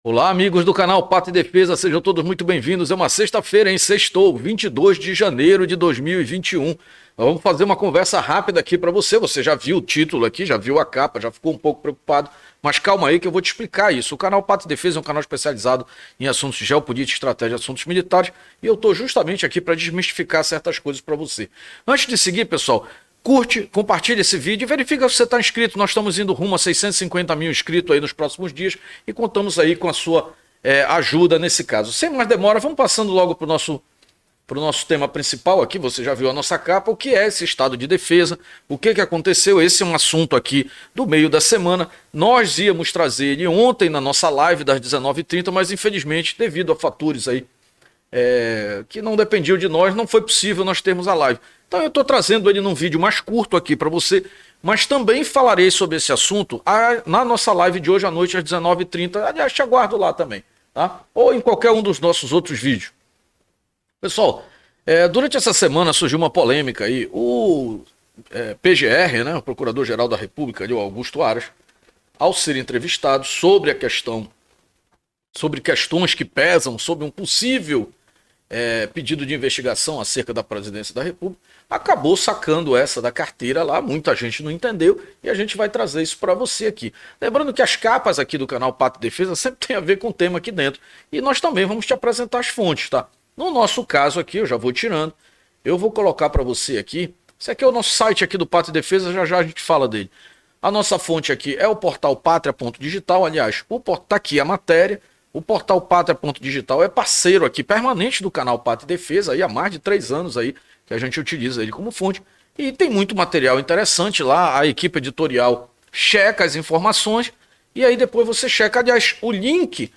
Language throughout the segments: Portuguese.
Olá, amigos do canal Pátria e Defesa, sejam todos muito bem-vindos. É uma sexta-feira, hein? Sextou, 22 de janeiro de 2021. Nós vamos fazer uma conversa rápida aqui para você. Você já viu o título aqui, já viu a capa, já ficou um pouco preocupado. Mas calma aí que eu vou te explicar isso. O canal Pátria e Defesa é um canal especializado em assuntos de geopolítica, estratégia, assuntos militares. E eu estou justamente aqui para desmistificar certas coisas para você. Antes de seguir, pessoal, curte, compartilha esse vídeo e verifica se você está inscrito. Nós estamos indo rumo a 650 mil inscritos aí nos próximos dias e contamos aí com a sua ajuda nesse caso. Sem mais demora, vamos passando logo para o nosso tema principal aqui. Você já viu a nossa capa, o que é esse estado de defesa, o que aconteceu. Esse é um assunto aqui do meio da semana. Nós íamos trazer ele ontem na nossa live das 19h30, mas infelizmente, devido a fatores aí que não dependiam de nós, não foi possível nós termos a live. Então eu estou trazendo ele num vídeo mais curto aqui para você, mas também falarei sobre esse assunto na nossa live de hoje à noite às 19h30. Aliás, te aguardo lá também, tá? Ou em qualquer um dos nossos outros vídeos. Pessoal, durante essa semana surgiu uma polêmica aí. O PGR, né, o Procurador-Geral da República, ali, o Augusto Aras, ao ser entrevistado sobre questões que pesam sobre um possível pedido de investigação acerca da presidência da República, acabou sacando essa da carteira lá, muita gente não entendeu e a gente vai trazer isso para você aqui. Lembrando que as capas aqui do canal Pátria e Defesa sempre tem a ver com o tema aqui dentro e nós também vamos te apresentar as fontes, tá? No nosso caso aqui, eu já vou tirando, eu vou colocar para você aqui, esse aqui é o nosso site aqui do Pátria e Defesa, já já a gente fala dele. A nossa fonte aqui é o portal Pátria.digital, aliás, tá aqui a matéria. O portal Pátria.digital é parceiro aqui permanente do canal Pátria e Defesa aí há mais de 3 anos aí que a gente utiliza ele como fonte e tem muito material interessante lá. A equipe editorial checa as informações e aí depois você checa, aliás, o link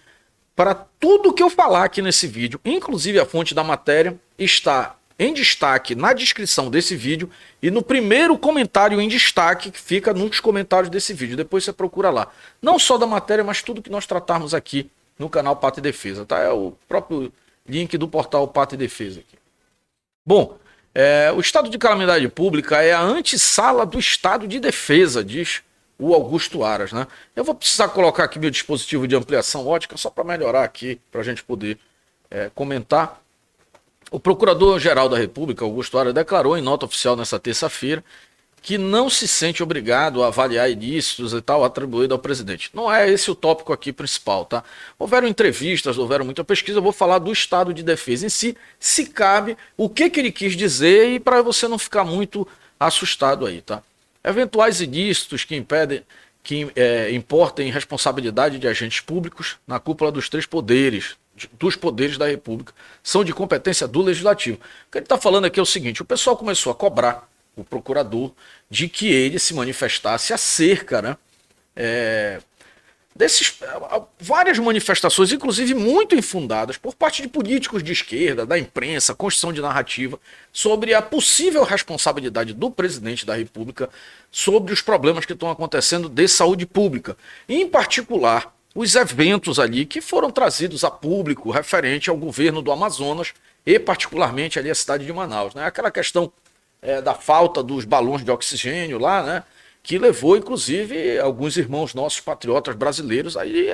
para tudo que eu falar aqui nesse vídeo, inclusive a fonte da matéria, está em destaque na descrição desse vídeo e no primeiro comentário em destaque que fica nos comentários desse vídeo. Depois você procura lá. Não só da matéria, mas tudo que nós tratarmos aqui no canal Pátria e Defesa, tá? É o próprio link do portal Pátria e Defesa aqui. Bom, o estado de calamidade pública é a antessala do estado de defesa, diz o Augusto Aras, né? Eu vou precisar colocar aqui meu dispositivo de ampliação ótica só para melhorar aqui, para a gente poder comentar. O Procurador-Geral da República, Augusto Aras, declarou em nota oficial nessa terça-feira que não se sente obrigado a avaliar ilícitos e tal atribuído ao presidente. Não é esse o tópico aqui principal, tá? Houveram entrevistas, houveram muita pesquisa, eu vou falar do estado de defesa em si, se cabe, o que ele quis dizer e para você não ficar muito assustado aí, tá? Eventuais ilícitos que importem responsabilidade de agentes públicos na cúpula dos dos poderes da República, são de competência do Legislativo. O que ele está falando aqui é o seguinte: o pessoal começou a cobrar o procurador de que ele se manifestasse acerca, né, várias manifestações, inclusive muito infundadas, por parte de políticos de esquerda, da imprensa, construção de narrativa, sobre a possível responsabilidade do presidente da República sobre os problemas que estão acontecendo de saúde pública. E, em particular, os eventos ali que foram trazidos a público referente ao governo do Amazonas e, particularmente, ali a cidade de Manaus, né? Aquela questão da falta dos balões de oxigênio lá, né? Que levou, inclusive, alguns irmãos nossos patriotas brasileiros aí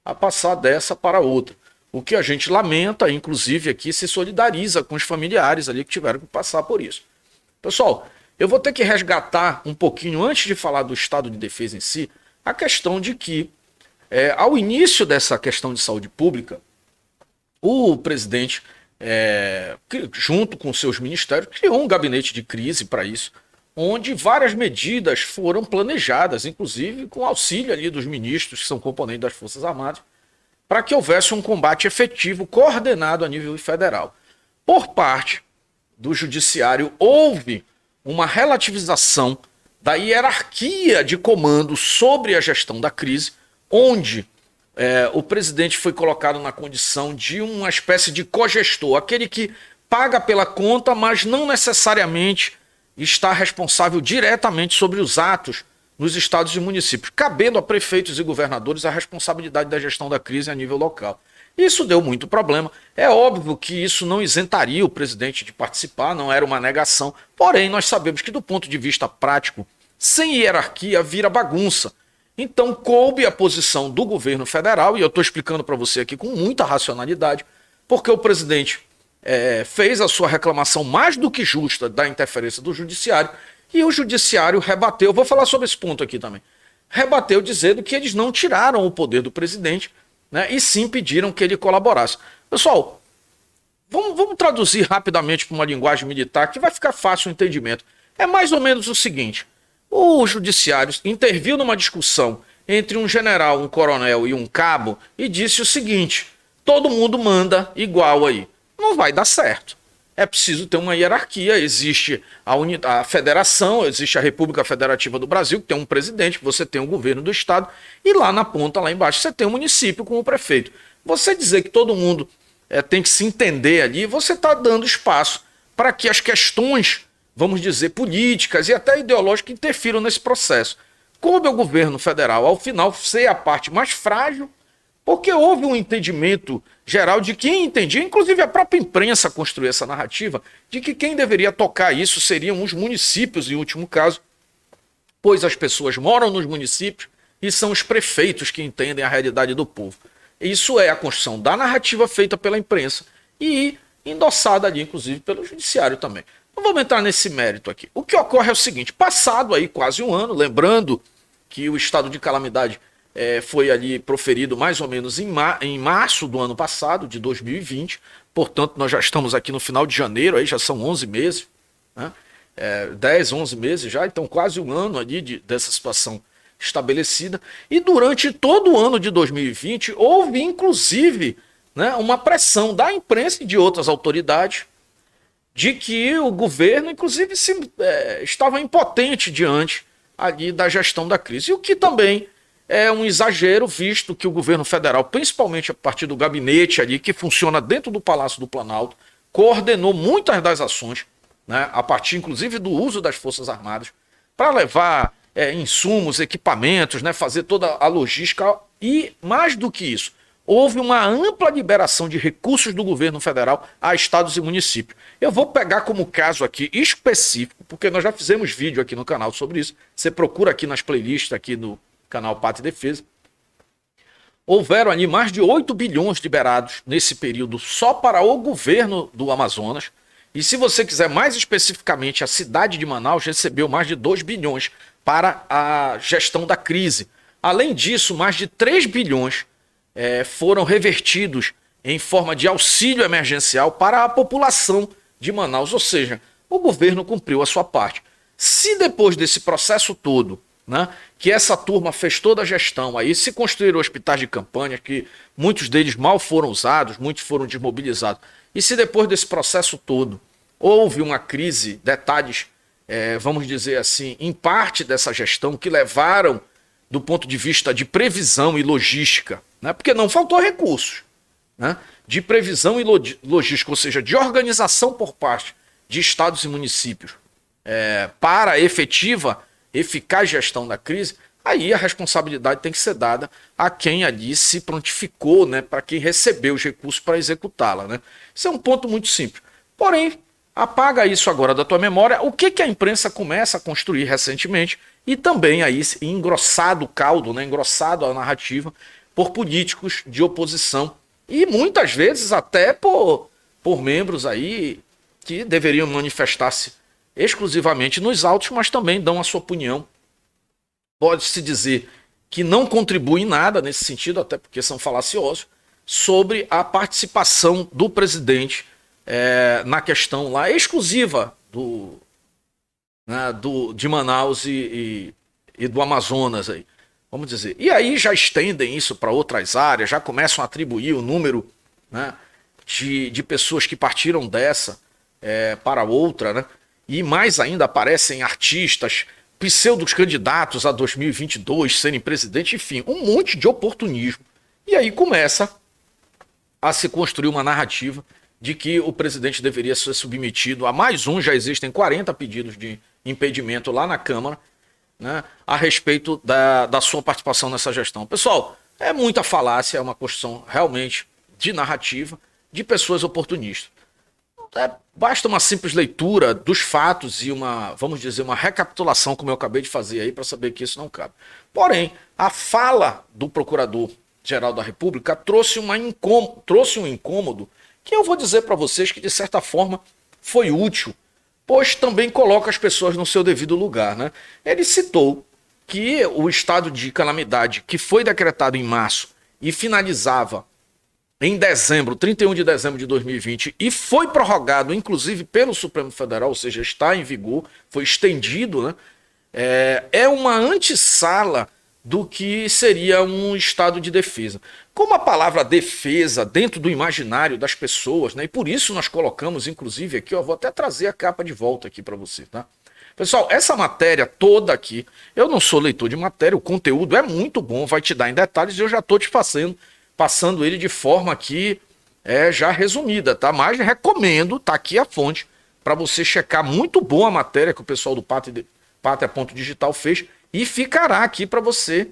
a passar dessa para outra. O que a gente lamenta, inclusive aqui se solidariza com os familiares ali que tiveram que passar por isso. Pessoal, eu vou ter que resgatar um pouquinho, antes de falar do estado de defesa em si, a questão de que, ao início dessa questão de saúde pública, o presidente, junto com seus ministérios, criou um gabinete de crise para isso, onde várias medidas foram planejadas, inclusive com auxílio ali dos ministros que são componentes das Forças Armadas, para que houvesse um combate efetivo, coordenado a nível federal. Por parte do judiciário, houve uma relativização da hierarquia de comando sobre a gestão da crise, onde o presidente foi colocado na condição de uma espécie de cogestor, aquele que paga pela conta, mas não necessariamente está responsável diretamente sobre os atos nos estados e municípios, cabendo a prefeitos e governadores a responsabilidade da gestão da crise a nível local. Isso deu muito problema. É óbvio que isso não isentaria o presidente de participar, não era uma negação, porém nós sabemos que do ponto de vista prático, sem hierarquia vira bagunça. Então coube a posição do governo federal, e eu estou explicando para você aqui com muita racionalidade, porque o presidente fez a sua reclamação mais do que justa da interferência do judiciário, e o judiciário rebateu, vou falar sobre esse ponto aqui também, rebateu dizendo que eles não tiraram o poder do presidente, né, e sim pediram que ele colaborasse. Pessoal, vamos traduzir rapidamente para uma linguagem militar que vai ficar fácil o entendimento. É mais ou menos o seguinte: o judiciário interviu numa discussão entre um general, um coronel e um cabo e disse o seguinte: todo mundo manda igual aí. Não vai dar certo. É preciso ter uma hierarquia. Existe a federação, existe a República Federativa do Brasil, que tem um presidente, você tem o governo do estado, e lá na ponta, lá embaixo, você tem o município com o prefeito. Você dizer que todo mundo tem que se entender ali, você está dando espaço para que as questões, vamos dizer, políticas e até ideológicas interfiram nesse processo. Coube ao governo federal, ao final, ser a parte mais frágil, porque houve um entendimento geral de quem entendia, inclusive a própria imprensa construiu essa narrativa, de que quem deveria tocar isso seriam os municípios, em último caso, pois as pessoas moram nos municípios e são os prefeitos que entendem a realidade do povo. Isso é a construção da narrativa feita pela imprensa e endossada ali, inclusive, pelo judiciário também. Não vamos entrar nesse mérito aqui. O que ocorre é o seguinte: passado aí quase um ano, lembrando que o estado de calamidade foi ali proferido mais ou menos em março do ano passado, de 2020, portanto nós já estamos aqui no final de janeiro, aí já são 11 meses, né? 10, 11 meses já, então quase um ano ali dessa situação estabelecida, e durante todo o ano de 2020 houve inclusive, né, uma pressão da imprensa e de outras autoridades de que o governo inclusive estava impotente diante ali da gestão da crise, e o que também é um exagero, visto que o governo federal, principalmente a partir do gabinete ali, que funciona dentro do Palácio do Planalto, coordenou muitas das ações, né, a partir inclusive do uso das Forças Armadas, para levar insumos, equipamentos, né, fazer toda a logística, e mais do que isso, houve uma ampla liberação de recursos do governo federal a estados e municípios. Eu vou pegar como caso aqui específico, porque nós já fizemos vídeo aqui no canal sobre isso, você procura aqui nas playlists aqui no canal Pátria e Defesa. Houveram ali mais de 8 bilhões liberados nesse período só para o governo do Amazonas. E se você quiser mais especificamente, a cidade de Manaus recebeu mais de 2 bilhões para a gestão da crise. Além disso, mais de 3 bilhões foram revertidos em forma de auxílio emergencial para a população de Manaus. Ou seja, o governo cumpriu a sua parte. Se depois desse processo todo, né, que essa turma fez toda a gestão, aí se construíram hospitais de campanha, que muitos deles mal foram usados, muitos foram desmobilizados, e se depois desse processo todo houve uma crise, detalhes, vamos dizer assim, em parte dessa gestão, que levaram do ponto de vista de previsão e logística, né, porque não faltou recursos, né, de previsão e logística, ou seja, de organização por parte de estados e municípios para a efetiva, eficaz gestão da crise, aí a responsabilidade tem que ser dada a quem ali se prontificou, né, para quem recebeu os recursos para executá-la, né? Isso é um ponto muito simples. Porém, apaga isso agora da tua memória, o que a imprensa começa a construir recentemente, e também aí engrossado o caldo, né, engrossado a narrativa por políticos de oposição, e muitas vezes até por membros aí que deveriam manifestar-se exclusivamente nos autos, mas também dão a sua opinião. Pode-se dizer que não contribui em nada nesse sentido, até porque são falaciosos, sobre a participação do presidente na questão lá exclusiva de Manaus e do Amazonas aí, vamos dizer. E aí já estendem isso para outras áreas, já começam a atribuir o número, né, de pessoas que partiram dessa para outra, né? E mais ainda aparecem artistas, pseudos candidatos a 2022 serem presidente, enfim, um monte de oportunismo. E aí começa a se construir uma narrativa de que o presidente deveria ser submetido a mais um, já existem 40 pedidos de impedimento lá na Câmara, né, a respeito da sua participação nessa gestão. Pessoal, é muita falácia, é uma construção realmente de narrativa de pessoas oportunistas. basta uma simples leitura dos fatos e vamos dizer, uma recapitulação, como eu acabei de fazer aí, para saber que isso não cabe. Porém, a fala do Procurador-Geral da República trouxe um incômodo que eu vou dizer para vocês que, de certa forma, foi útil, pois também coloca as pessoas no seu devido lugar, né? Ele citou que o estado de calamidade que foi decretado em março e finalizava em dezembro, 31 de dezembro de 2020, e foi prorrogado, inclusive, pelo Supremo Federal, ou seja, está em vigor, foi estendido, né? É uma antessala do que seria um estado de defesa. Como a palavra defesa dentro do imaginário das pessoas, né? E por isso nós colocamos, inclusive, aqui, ó, vou até trazer a capa de volta aqui para você, tá? Pessoal, essa matéria toda aqui, eu não sou leitor de matéria, o conteúdo é muito bom, vai te dar em detalhes e eu já estou te passando ele de forma aqui já resumida, tá? Mas recomendo, tá aqui a fonte, para você checar. Muito boa a matéria que o pessoal do Pátria.digital fez e ficará aqui para você,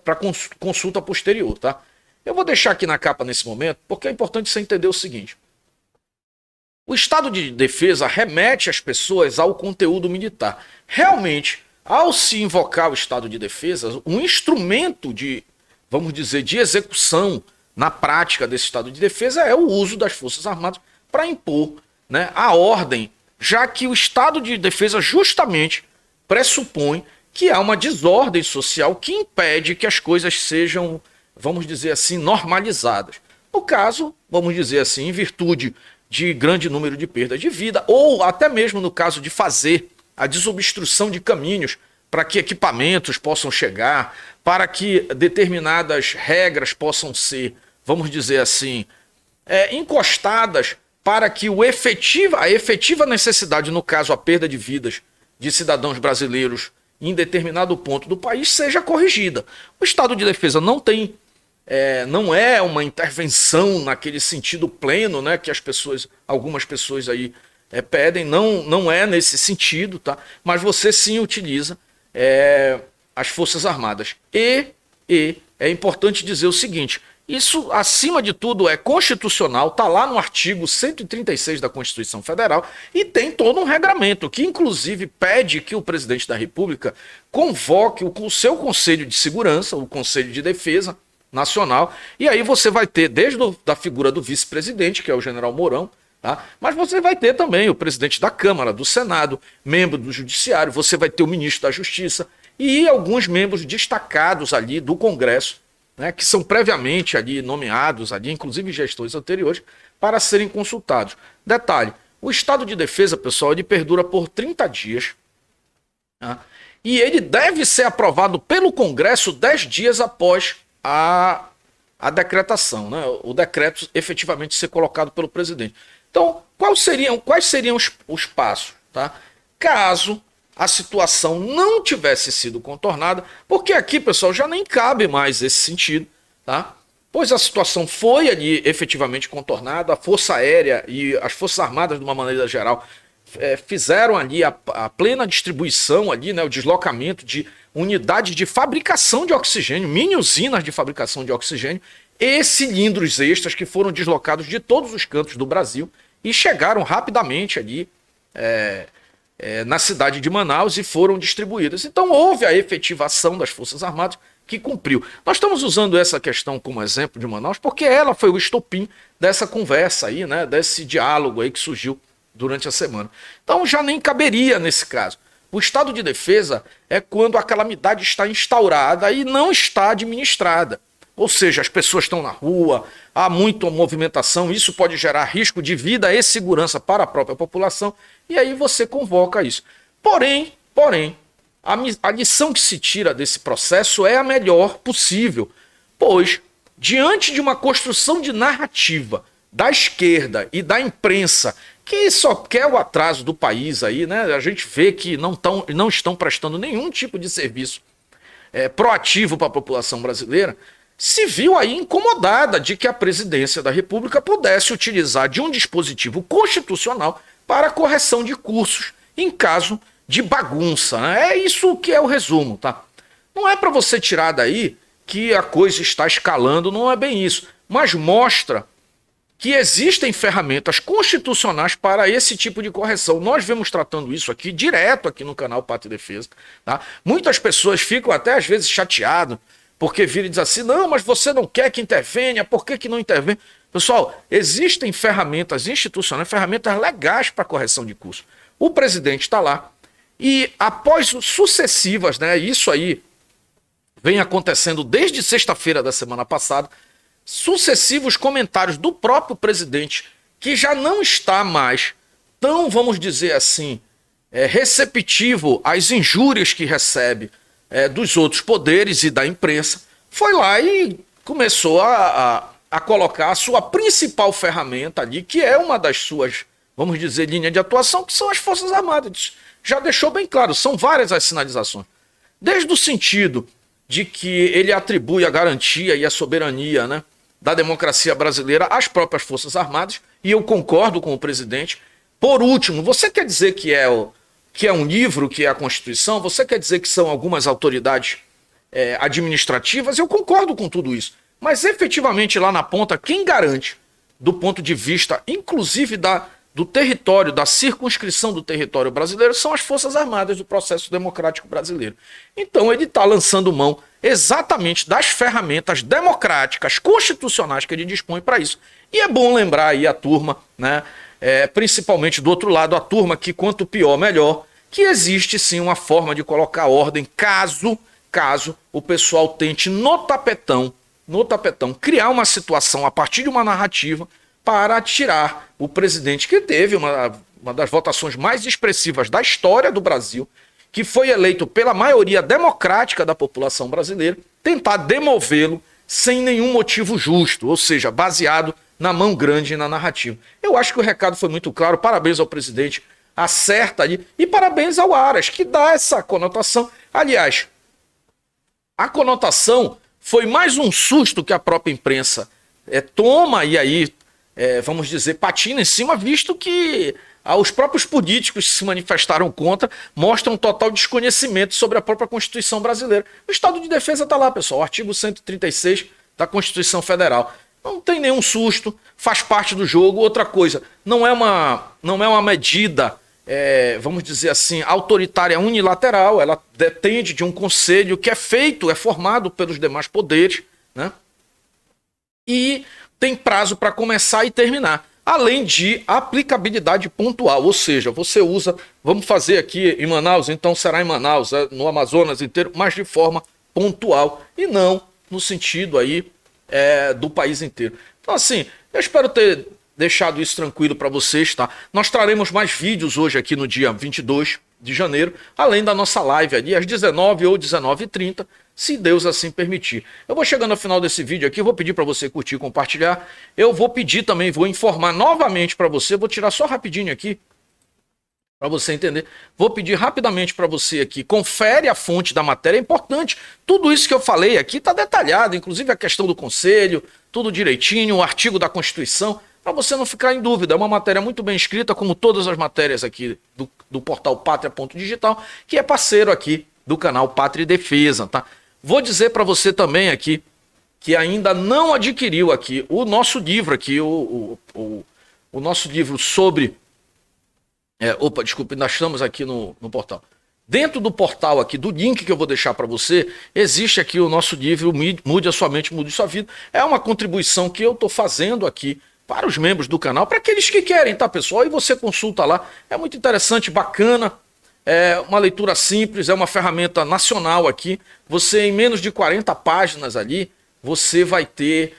para consulta posterior, tá? Eu vou deixar aqui na capa nesse momento, porque é importante você entender o seguinte. O estado de defesa remete as pessoas ao conteúdo militar. Realmente, ao se invocar o estado de defesa, um instrumento de, vamos dizer, de execução na prática desse estado de defesa é o uso das Forças Armadas para impor, né, a ordem, já que o estado de defesa justamente pressupõe que há uma desordem social que impede que as coisas sejam, vamos dizer assim, normalizadas. No caso, vamos dizer assim, em virtude de grande número de perda de vida, ou até mesmo no caso de fazer a desobstrução de caminhos para que equipamentos possam chegar, para que determinadas regras possam ser, vamos dizer assim, encostadas para que a efetiva necessidade, no caso a perda de vidas de cidadãos brasileiros em determinado ponto do país, seja corrigida. O estado de defesa não é uma intervenção naquele sentido pleno, né, que algumas pessoas aí pedem, não é nesse sentido, tá? Mas você sim utiliza as Forças Armadas. E é importante dizer o seguinte, isso, acima de tudo, é constitucional, está lá no artigo 136 da Constituição Federal e tem todo um regramento que, inclusive, pede que o presidente da República convoque o seu Conselho de Segurança, o Conselho de Defesa Nacional, e aí você vai ter, desde a figura do vice-presidente, que é o general Mourão, tá? Mas você vai ter também o presidente da Câmara, do Senado, membro do Judiciário, você vai ter o ministro da Justiça e alguns membros destacados ali do Congresso, né, que são previamente ali nomeados, ali, inclusive gestores anteriores, para serem consultados. Detalhe, o estado de defesa, pessoal, ele perdura por 30 dias, tá? E ele deve ser aprovado pelo Congresso 10 dias após a decretação, né? O decreto efetivamente ser colocado pelo presidente. Então, quais seriam os passos, tá? Caso a situação não tivesse sido contornada, porque aqui, pessoal, já nem cabe mais esse sentido, tá? Pois a situação foi ali efetivamente contornada, a Força Aérea e as Forças Armadas, de uma maneira geral, fizeram ali a plena distribuição, ali, né, o deslocamento de unidades de fabricação de oxigênio, mini usinas de fabricação de oxigênio e cilindros extras que foram deslocados de todos os cantos do Brasil e chegaram rapidamente ali na cidade de Manaus e foram distribuídas. Então houve a efetivação das Forças Armadas que cumpriu. Nós estamos usando essa questão como exemplo de Manaus porque ela foi o estopim dessa conversa aí, né, desse diálogo aí que surgiu durante a semana. Então já nem caberia nesse caso. O estado de defesa é quando a calamidade está instaurada e não está administrada. Ou seja, as pessoas estão na rua, há muita movimentação, isso pode gerar risco de vida e segurança para a própria população, e aí você convoca isso. Porém, a lição que se tira desse processo é a melhor possível, pois, diante de uma construção de narrativa da esquerda e da imprensa, que só quer o atraso do país aí, né? A gente vê que não estão prestando nenhum tipo de serviço proativo para a população brasileira, se viu aí incomodada de que a presidência da República pudesse utilizar de um dispositivo constitucional para correção de cursos em caso de bagunça, né? É isso que é o resumo, tá? Não é para você tirar daí que a coisa está escalando, não é bem isso, mas mostra que existem ferramentas constitucionais para esse tipo de correção. Nós vemos tratando isso aqui direto aqui no canal Pátria e Defesa. Tá? Muitas pessoas ficam até às vezes chateadas porque viram e dizem assim, não, mas você não quer que intervenha, por que, que não intervém? Pessoal, existem ferramentas institucionais, ferramentas legais para correção de curso. O presidente está lá e após sucessivas, né, isso aí vem acontecendo desde sexta-feira da semana passada, sucessivos comentários do próprio presidente, que já não está mais tão, vamos dizer assim, receptivo às injúrias que recebe dos outros poderes e da imprensa, foi lá e começou a colocar a sua principal ferramenta ali, que é uma das suas, vamos dizer, linhas de atuação, que são as Forças Armadas. Já deixou bem claro, são várias as sinalizações. Desde o sentido de que ele atribui a garantia e a soberania, né, da democracia brasileira às próprias Forças Armadas, e eu concordo com o presidente. Por último, você quer dizer que é um livro, que é a Constituição? Você quer dizer que são algumas autoridades administrativas? Eu concordo com tudo isso. Mas efetivamente lá na ponta, quem garante, do ponto de vista, inclusive do território, da circunscrição do território brasileiro, são as Forças Armadas do processo democrático brasileiro. Então ele está lançando mão exatamente das ferramentas democráticas, constitucionais que ele dispõe para isso. E é bom lembrar aí a turma, né, principalmente do outro lado, a turma que quanto pior, melhor, que existe sim uma forma de colocar ordem caso o pessoal tente no tapetão, criar uma situação a partir de uma narrativa para tirar o presidente que teve uma das votações mais expressivas da história do Brasil, que foi eleito pela maioria democrática da população brasileira, tentar demovê-lo sem nenhum motivo justo, ou seja, baseado na mão grande e na narrativa. Eu acho que o recado foi muito claro, parabéns ao presidente, acerta ali, e parabéns ao Aras, que dá essa conotação. Aliás, a conotação foi mais um susto que a própria imprensa toma e aí, vamos dizer, patina em cima, visto que os próprios políticos que se manifestaram contra mostram total desconhecimento sobre a própria Constituição brasileira. O Estado de Defesa está lá, pessoal, o artigo 136 da Constituição Federal. Não tem nenhum susto, faz parte do jogo. Outra coisa, não é uma medida, vamos dizer assim, autoritária unilateral, ela depende de um conselho que é formado pelos demais poderes, né? E tem prazo para começar e terminar, além de aplicabilidade pontual, ou seja, você usa, vamos fazer aqui em Manaus, então será em Manaus, no Amazonas inteiro, mas de forma pontual e não no sentido aí do país inteiro. Então assim, eu espero ter deixado isso tranquilo para vocês, tá? Nós traremos mais vídeos hoje aqui no dia 22 de janeiro, além da nossa live ali às 19 ou 19h30, se Deus assim permitir. Eu vou chegando ao final desse vídeo aqui, vou pedir para você curtir e compartilhar. Eu vou pedir também, vou informar novamente para você, vou tirar só rapidinho aqui, para você entender. Vou pedir rapidamente para você aqui, confere a fonte da matéria, é importante. Tudo isso que eu falei aqui está detalhado, inclusive a questão do conselho, tudo direitinho, o artigo da Constituição, para você não ficar em dúvida. É uma matéria muito bem escrita, como todas as matérias aqui do portal Pátria.digital, que é parceiro aqui do canal Pátria e Defesa, tá? Vou dizer para você também aqui, que ainda não adquiriu aqui o nosso livro aqui, o nosso livro sobre... desculpe, nós estamos aqui no portal. Dentro do portal aqui, do link que eu vou deixar para você, existe aqui o nosso livro Mude a Sua Mente, Mude a Sua Vida. É uma contribuição que eu estou fazendo aqui para os membros do canal, para aqueles que querem, tá, pessoal? E você consulta lá, é muito interessante, bacana, é uma leitura simples, é uma ferramenta nacional aqui. Você, em menos de 40 páginas ali, você vai ter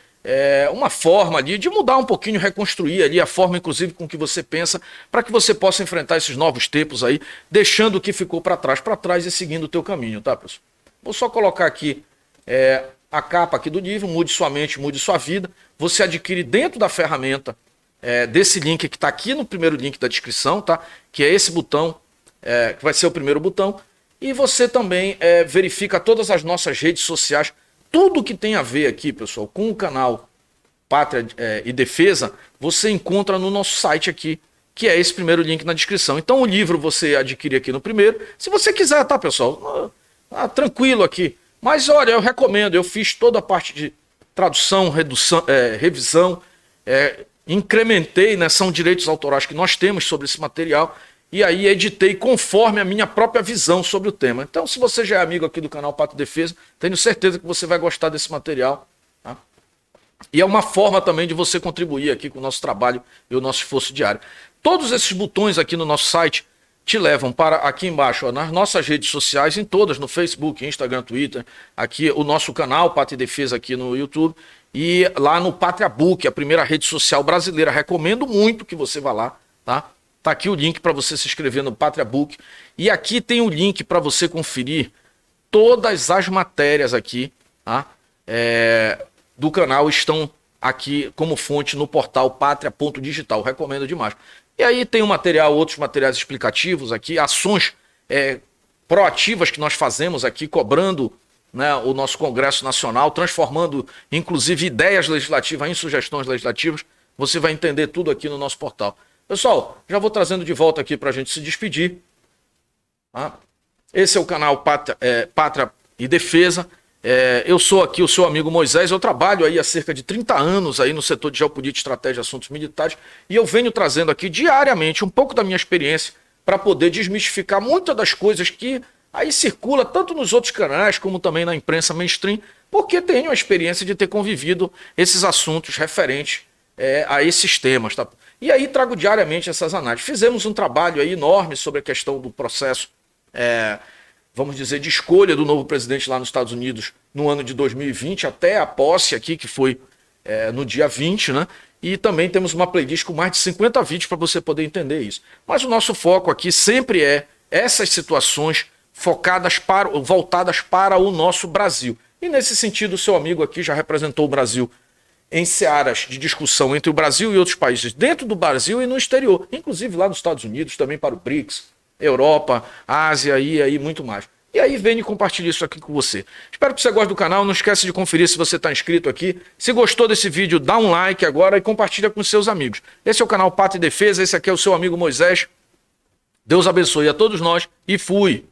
uma forma ali de mudar um pouquinho, reconstruir ali a forma, inclusive, com que você pensa, para que você possa enfrentar esses novos tempos aí, deixando o que ficou para trás e seguindo o teu caminho, tá, pessoal? Vou só colocar aqui a capa aqui do livro, Mude Sua Mente, Mude Sua Vida. Você adquire dentro da ferramenta desse link que está aqui no primeiro link da descrição, tá? Que é esse botão, que vai ser o primeiro botão. E você também verifica todas as nossas redes sociais, tudo que tem a ver aqui, pessoal, com o canal Pátria e Defesa, você encontra no nosso site aqui, que é esse primeiro link na descrição. Então o livro você adquire aqui no primeiro, se você quiser, tá, pessoal? Tranquilo aqui. Mas olha, eu recomendo, eu fiz toda a parte de tradução, revisão, incrementei, né, são direitos autorais que nós temos sobre esse material, e aí editei conforme a minha própria visão sobre o tema. Então, se você já é amigo aqui do canal Pátria e Defesa, tenho certeza que você vai gostar desse material. Tá? E é uma forma também de você contribuir aqui com o nosso trabalho e o nosso esforço diário. Todos esses botões aqui no nosso site te levam para aqui embaixo, ó, nas nossas redes sociais, em todas, no Facebook, Instagram, Twitter, aqui o nosso canal Pátria e Defesa aqui no YouTube, e lá no PátriaBook, a primeira rede social brasileira. Recomendo muito que você vá lá, tá? Tá aqui o link para você se inscrever no PátriaBook. E aqui tem o link para você conferir todas as matérias aqui, tá? Do canal estão aqui como fonte no portal Pátria.digital. Recomendo demais. E aí tem um material, outros materiais explicativos aqui, ações proativas que nós fazemos aqui, cobrando, né, o nosso Congresso Nacional, transformando inclusive ideias legislativas em sugestões legislativas. Você vai entender tudo aqui no nosso portal. Pessoal, já vou trazendo de volta aqui para a gente se despedir. Tá? Esse é o canal Pátria e Defesa. Eu sou aqui o seu amigo Moisés. Eu trabalho aí há cerca de 30 anos aí no setor de geopolítica, estratégia e assuntos militares. E eu venho trazendo aqui diariamente um pouco da minha experiência para poder desmistificar muitas das coisas que aí circula tanto nos outros canais como também na imprensa mainstream, porque tenho a experiência de ter convivido esses assuntos referentes a esses temas, tá? E aí trago diariamente essas análises. Fizemos um trabalho aí enorme sobre a questão do processo, vamos dizer, de escolha do novo presidente lá nos Estados Unidos no ano de 2020, até a posse aqui, que foi no dia 20, né? E também temos uma playlist com mais de 50 vídeos para você poder entender isso. Mas o nosso foco aqui sempre é essas situações voltadas para o nosso Brasil. E nesse sentido, o seu amigo aqui já representou o Brasil em searas de discussão entre o Brasil e outros países, dentro do Brasil e no exterior, inclusive lá nos Estados Unidos, também para o BRICS, Europa, Ásia e aí muito mais. E aí venho e compartilho isso aqui com você. Espero que você goste do canal, não esquece de conferir se você está inscrito aqui. Se gostou desse vídeo, dá um like agora e compartilha com seus amigos. Esse é o canal Pátria e Defesa, esse aqui é o seu amigo Moisés. Deus abençoe a todos nós e fui!